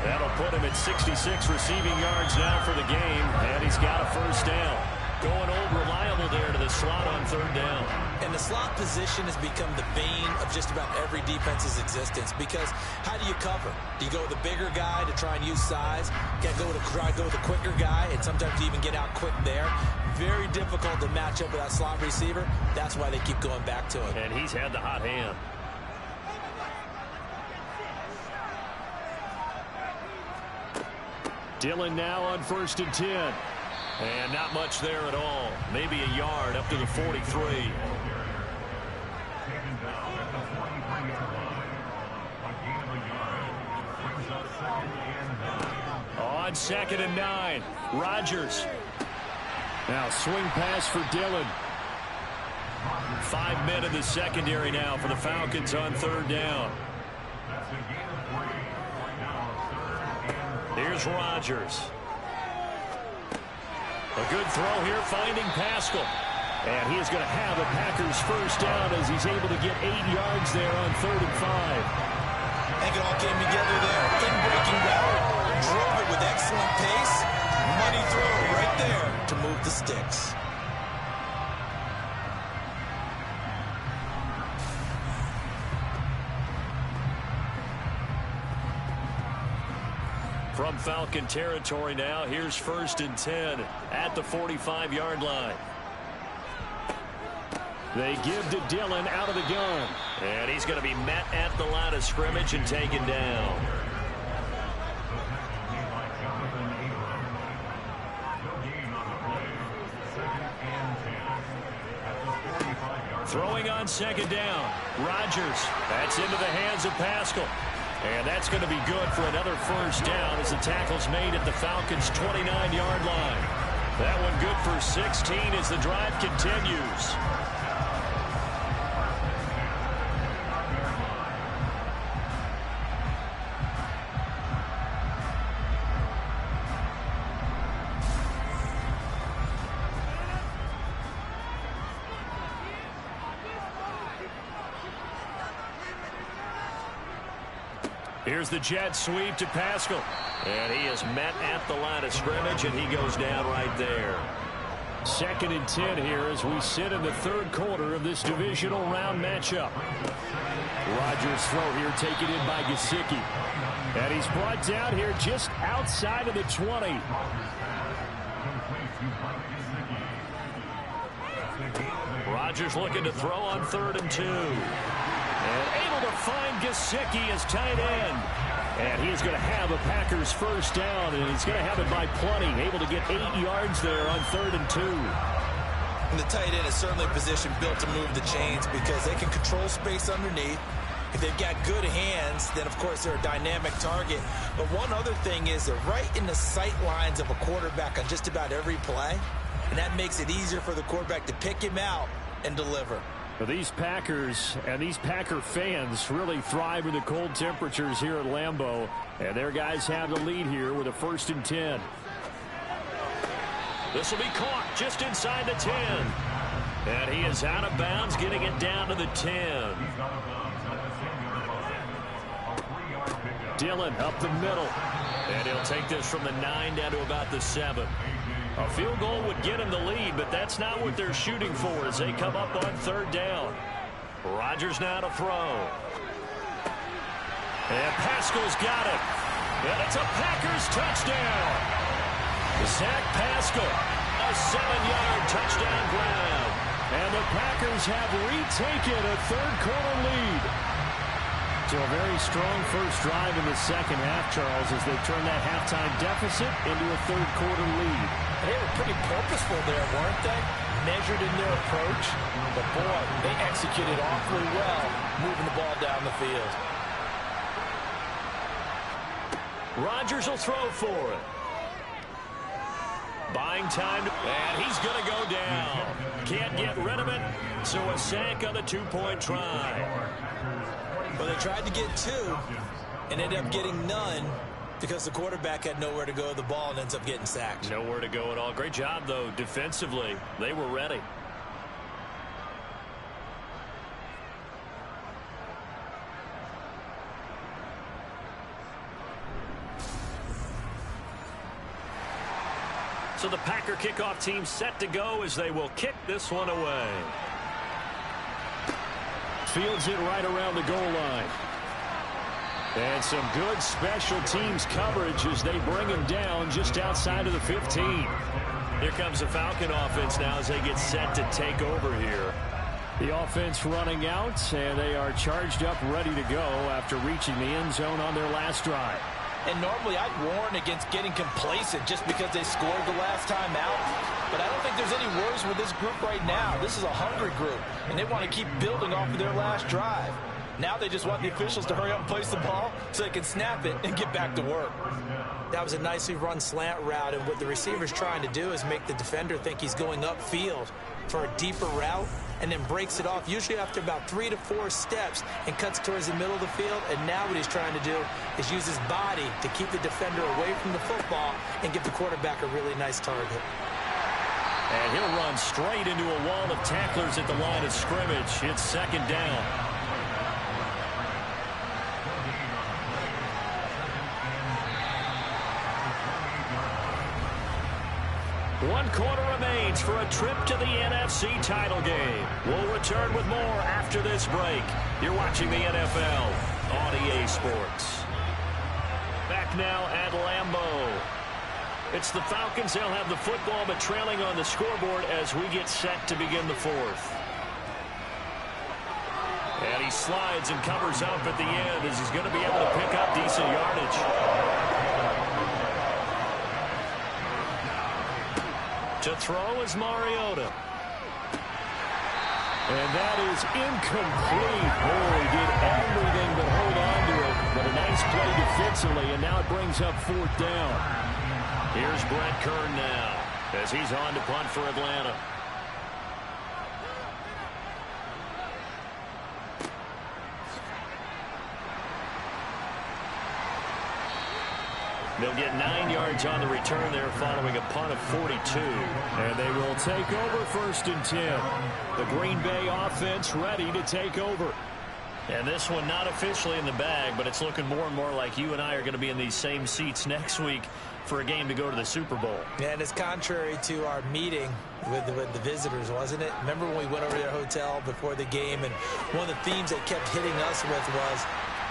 That'll put him at 66 receiving yards now for the game, and he's got a first down. Going old reliable there to the slot on 3rd down. And the slot position has become the bane of just about every defense's existence, because how do you cover? Do you go with the bigger guy to try and use size? Can go with the quicker guy, and sometimes you even get out quick there. Very difficult to match up with that slot receiver. That's why they keep going back to him. And he's had the hot hand. Dillon now on 1st and 10. And not much there at all. Maybe a yard up to the 43. On 2nd and 9. Rodgers. Now swing pass for Dillon. 5 men in the secondary now for the Falcons on 3rd down. Here's Rodgers. A good throw here, finding Pascal. And he is going to have a Packers first down as he's able to get 8 yards there on 3rd and 5. I think it all came together there. In-breaking route, drove it with excellent pace. Money throw right there to move the sticks. From Falcon territory now, here's 1st and 10 at the 45-yard line. They give to Dillon out of the gun. And he's going to be met at the line of scrimmage and taken down. Throwing on 2nd down. Rodgers. That's into the hands of Pascal. And that's going to be good for another first down as the tackle's made at the Falcons' 29-yard line. That one good for 16 as the drive continues. Here's the jet sweep to Pascal. And he is met at the line of scrimmage, and he goes down right there. 2nd and 10 here as we sit in the 3rd quarter of this divisional round matchup. Rodgers' throw here taken in by Gesicki. And he's brought down here just outside of the 20. Rodgers looking to throw on 3rd and 2. And able to find Gesicki as tight end. And he's going to have a Packers first down, and he's going to have it by plenty. Able to get 8 yards there on 3rd and 2. And the tight end is certainly a position built to move the chains because they can control space underneath. If they've got good hands, then, of course, they're a dynamic target. But one other thing is they're right in the sight lines of a quarterback on just about every play, and that makes it easier for the quarterback to pick him out and deliver. Well, these Packers and these Packer fans really thrive in the cold temperatures here at Lambeau, and their guys have the lead here with a 1st and 10. This will be caught just inside the 10. And he is out of bounds, getting it down to the 10. Dillon up the middle. And he'll take this from the 9 down to about the 7. A field goal would get him the lead, but that's not what they're shooting for as they come up on 3rd down. Rodgers now to throw. And Pascal's got it. And it's a Packers touchdown. Zach Pascal, a 7-yard touchdown grab. And the Packers have retaken a 3rd quarter lead. So a very strong first drive in the second half, Charles, as they turn that halftime deficit into a 3rd quarter lead. They were pretty purposeful there, weren't they? Measured in their approach. But, boy, they executed awfully well moving the ball down the field. Rodgers will throw for it. Buying time, and he's going to go down. Can't get rid of it, so a sack on the 2-point try. Well, they tried to get 2 and ended up getting none because the quarterback had nowhere to go with the ball and ends up getting sacked. Nowhere to go at all. Great job, though, defensively. They were ready. So the Packer kickoff team set to go as they will kick this one away. Fields it right around the goal line. And some good special teams coverage as they bring him down just outside of the 15. Here comes the Falcon offense now as they get set to take over here. The offense running out, and they are charged up, ready to go after reaching the end zone on their last drive. And normally I'd warn against getting complacent just because they scored the last time out. But I don't think there's any worries with this group right now. This is a hungry group, and they want to keep building off of their last drive. Now they just want the officials to hurry up and place the ball so they can snap it and get back to work. That was a nicely run slant route, and what the receiver's trying to do is make the defender think he's going upfield for a deeper route and then breaks it off, usually after about 3 to 4 steps, and cuts towards the middle of the field. And now what he's trying to do is use his body to keep the defender away from the football and give the quarterback a really nice target. And he'll run straight into a wall of tacklers at the line of scrimmage. It's 2nd down. One quarter remains for a trip to the NFC title game. We'll return with more after this break. You're watching the NFL on EA Sports. Back now at Lambeau. It's the Falcons. They'll have the football, but trailing on the scoreboard as we get set to begin the 4th. And he slides and covers up at the end as he's going to be able to pick up decent yardage. To throw is Mariota. And that is incomplete. Oh, he did everything but hold on to it. But a nice play defensively, and now it brings up 4th down. Here's Brett Kern now as he's on to punt for Atlanta. They'll get 9 yards on the return there following a punt of 42. And they will take over 1st and 10. The Green Bay offense ready to take over. And this one not officially in the bag, but it's looking more and more like you and I are going to be in these same seats next week for a game to go to the Super Bowl. And it's contrary to our meeting with the visitors, wasn't it? Remember when we went over to their hotel before the game, and one of the themes they kept hitting us with was,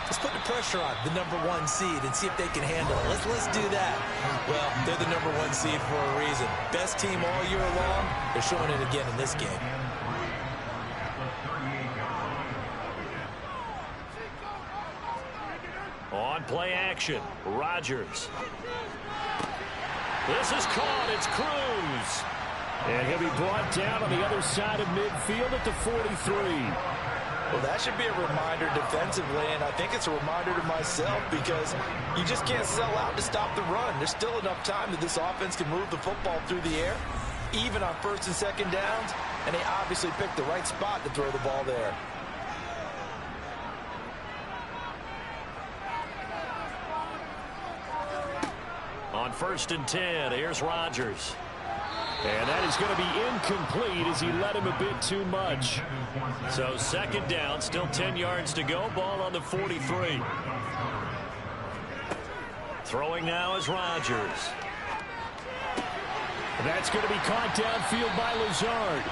let's put the pressure on the #1 seed and see if they can handle it. Let's do that. Well, they're the #1 seed for a reason. Best team all year long. They're showing it again in this game. On play action, Rodgers. This is caught. It's Cruz. And he'll be brought down on the other side of midfield at the 43. Well, that should be a reminder defensively, and I think it's a reminder to myself because you just can't sell out to stop the run. There's still enough time that this offense can move the football through the air, even on first and second downs, and they obviously picked the right spot to throw the ball there. On 1st and 10, here's Rodgers. And that is going to be incomplete as he led him a bit too much. So 2nd down, still 10 yards to go. Ball on the 43. Throwing now is Rodgers. That's going to be caught downfield by Lazard.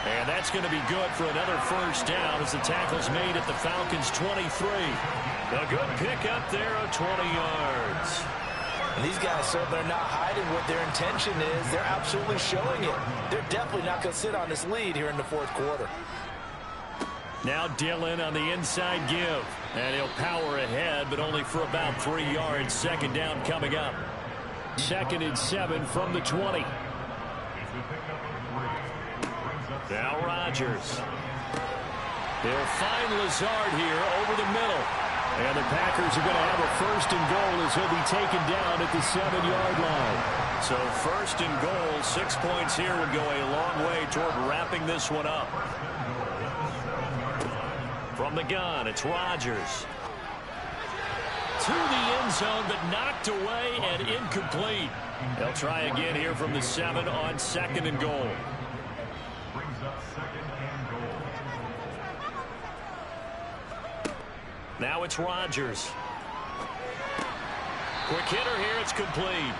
And that's going to be good for another 1st down as the tackle's made at the Falcons' 23. A good pick up there of 20 yards. And these guys certainly are not hiding what their intention is. They're absolutely showing it. They're definitely not going to sit on this lead here in the 4th quarter. Now Dillon on the inside give. And he'll power ahead, but only for about 3 yards. 2nd down coming up. 2nd and 7 from the 20. Now Rodgers. They'll find Lazard here over the middle. And the Packers are going to have a 1st and goal as he'll be taken down at the 7-yard line. So 1st and goal, 6 points here would go a long way toward wrapping this one up. From the gun, it's Rodgers. To the end zone, but knocked away and incomplete. They'll try again here from the 7 on 2nd and goal. Now it's Rodgers. Quick hitter here. It's complete.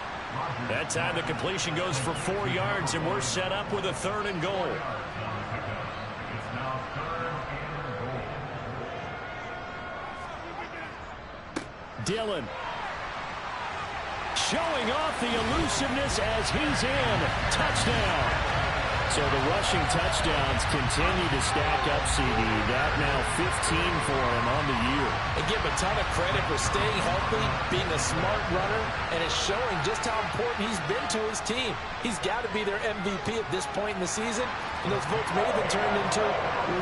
That time the completion goes for 4 yards, and we're set up with a 3rd and goal. Dillon. Showing off the elusiveness as he's in. Touchdown. So the rushing touchdowns continue to stack up, CD. That now 15 for him on the year. And give him a ton of credit for staying healthy, being a smart runner, and it's showing just how important he's been to his team. He's got to be their MVP at this point in the season, and those votes may have been turned into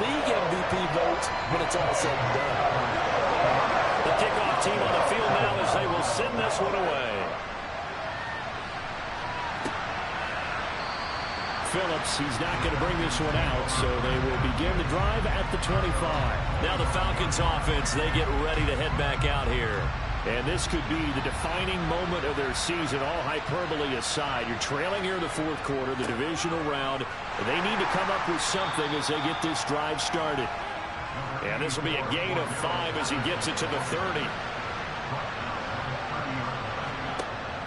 league MVP votes when it's all said and done. The kickoff team on the field now as they will send this one away. Phillips, he's not going to bring this one out, so they will begin the drive at the 25. Now the Falcons offense, they get ready to head back out here. And this could be the defining moment of their season, all hyperbole aside. You're trailing here in the 4th quarter, the divisional round, and they need to come up with something as they get this drive started. And this will be a gain of 5 as he gets it to the 30.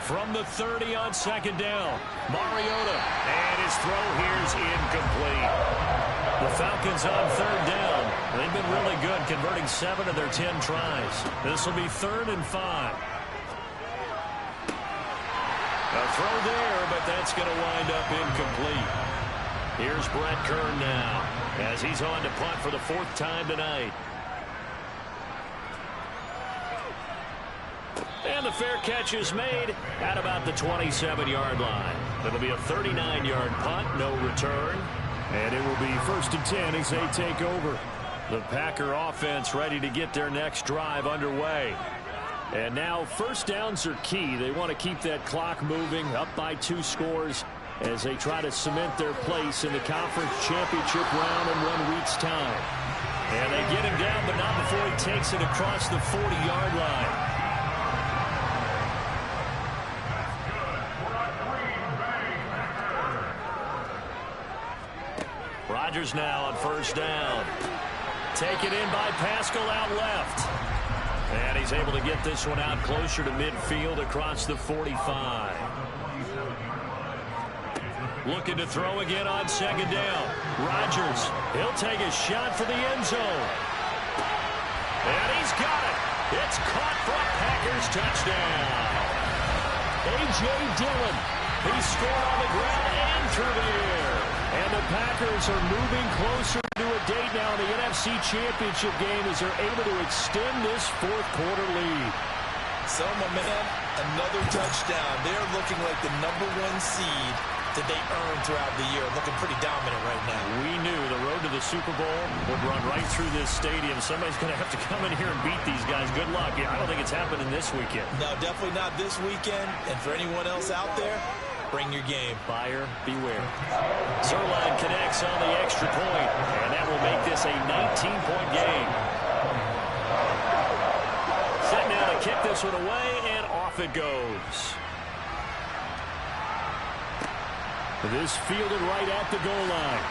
From the 30 on 2nd down, Mariota, and his throw here's incomplete. The Falcons on 3rd down. They've been really good, converting 7 of their 10 tries. This will be 3rd and 5. A throw there, but that's going to wind up incomplete. Here's Brett Kern now, as he's on to punt for the 4th time tonight. And the fair catch is made at about the 27-yard line. It'll be a 39-yard punt, no return. And it will be 1st and 10 as they take over. The Packer offense ready to get their next drive underway. And now 1st downs are key. They want to keep that clock moving, up by 2 scores as they try to cement their place in the conference championship round in 1 week's time. And they get him down, but not before he takes it across the 40-yard line. Rodgers now on 1st down. Taken in by Pascal out left. And he's able to get this one out closer to midfield across the 45. Looking to throw again on 2nd down. Rodgers, he'll take a shot for the end zone. And he's got it. It's caught for a Packers touchdown. A.J. Dillon. He scored on the ground and through the air. And the Packers are moving closer to a date now in the NFC Championship game as they're able to extend this 4th quarter lead. So, my man, another touchdown. They're looking like the #1 seed that they earned throughout the year. Looking pretty dominant right now. We knew the road to the Super Bowl would run right through this stadium. Somebody's going to have to come in here and beat these guys. Good luck. Yeah, I don't think it's happening this weekend. No, definitely not this weekend. And for anyone else out there, bring your game. Buyer beware. Zerline connects on the extra point, and that will make this a 19-point game. Set now to kick this one away, and off it goes. This fielded right at the goal line.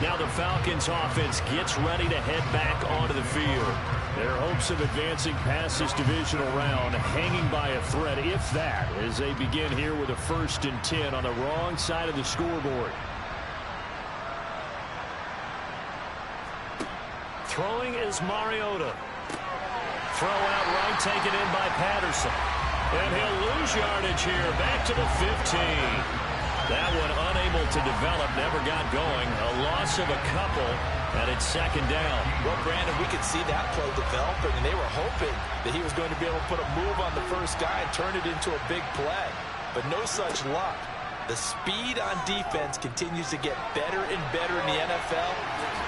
Now the Falcons offense gets ready to head back onto the field. Their hopes of advancing past this divisional round hanging by a thread, if that, as they begin here with a 1st and 10 on the wrong side of the scoreboard. Throwing is Mariota. Throw out right, taken in by Patterson. And he'll lose yardage here, back to the 15. That one unable to develop, never got going. A loss of a couple, and it's 2nd down. Well, Brandon, we could see that play developing, and they were hoping that he was going to be able to put a move on the first guy and turn it into a big play. But no such luck. The speed on defense continues to get better and better in the NFL.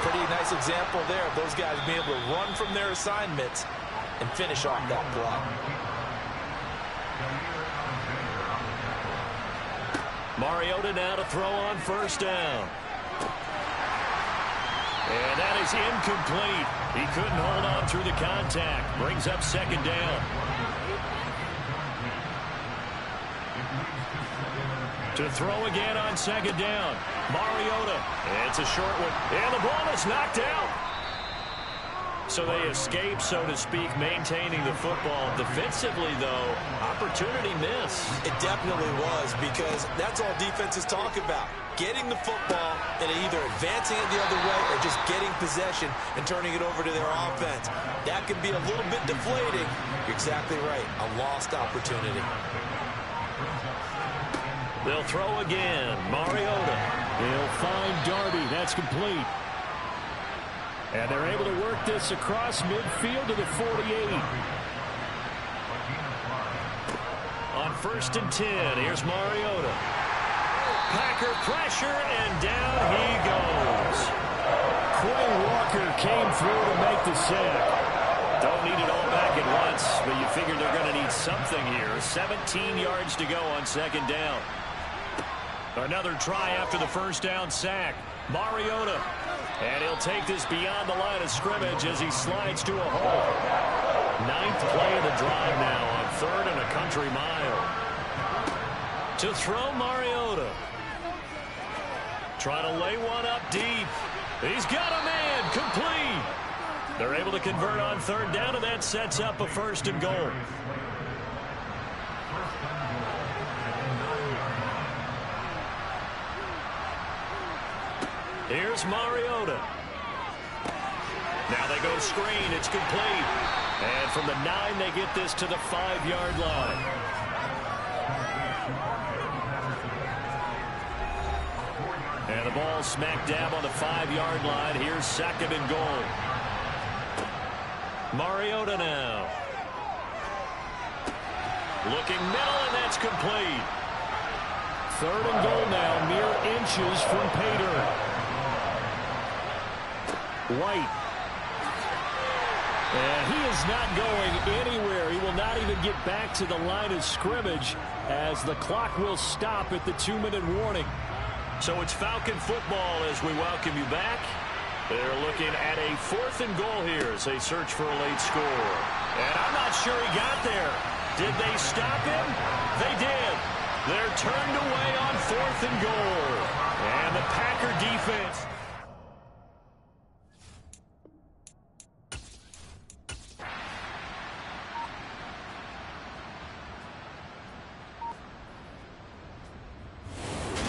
Pretty nice example there of those guys being able to run from their assignments and finish off that play. Mariota now to throw on 1st down. And that is incomplete. He couldn't hold on through the contact. Brings up 2nd down. To throw again on 2nd down. Mariota. It's a short one. And the ball is knocked out. So they escape, so to speak, maintaining the football. Defensively, though, opportunity missed. It definitely was, because that's all defenses talk about. Getting the football and either advancing it the other way or just getting possession and turning it over to their offense. That can be a little bit deflating. You're exactly right. A lost opportunity. They'll throw again. Mariota. They'll find Darby. That's complete. And they're able to work this across midfield to the 48. On 1st and 10, here's Mariota. Packer pressure, and down he goes. Quay Walker came through to make the sack. Don't need it all back at once, but you figure they're going to need something here. 17 yards to go on 2nd down. Another try after the 1st down sack. Mariota. And he'll take this beyond the line of scrimmage as he slides to a hole. 9th play of the drive now on 3rd and a country mile. To throw Mariota. Trying to lay one up deep. He's got a man. Complete. They're able to convert on 3rd down, and that sets up a 1st and goal. Here's Mariota. Now they go screen. It's complete. And from the 9, they get this to the 5-yard line. And the ball smack dab on the 5-yard line. Here's 2nd and goal. Mariota now. Looking middle, and that's complete. 3rd and goal now, mere inches from Pater. White. And he is not going anywhere. He will not even get back to the line of scrimmage as the clock will stop at the 2-minute warning. So it's Falcon football as we welcome you back. They're looking at a 4th and goal here as they search for a late score. And I'm not sure he got there. Did they stop him? They did. They're turned away on 4th and goal. And the Packer defense.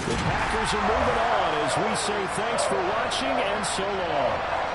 The Packers are moving on as we say thanks for watching and so long.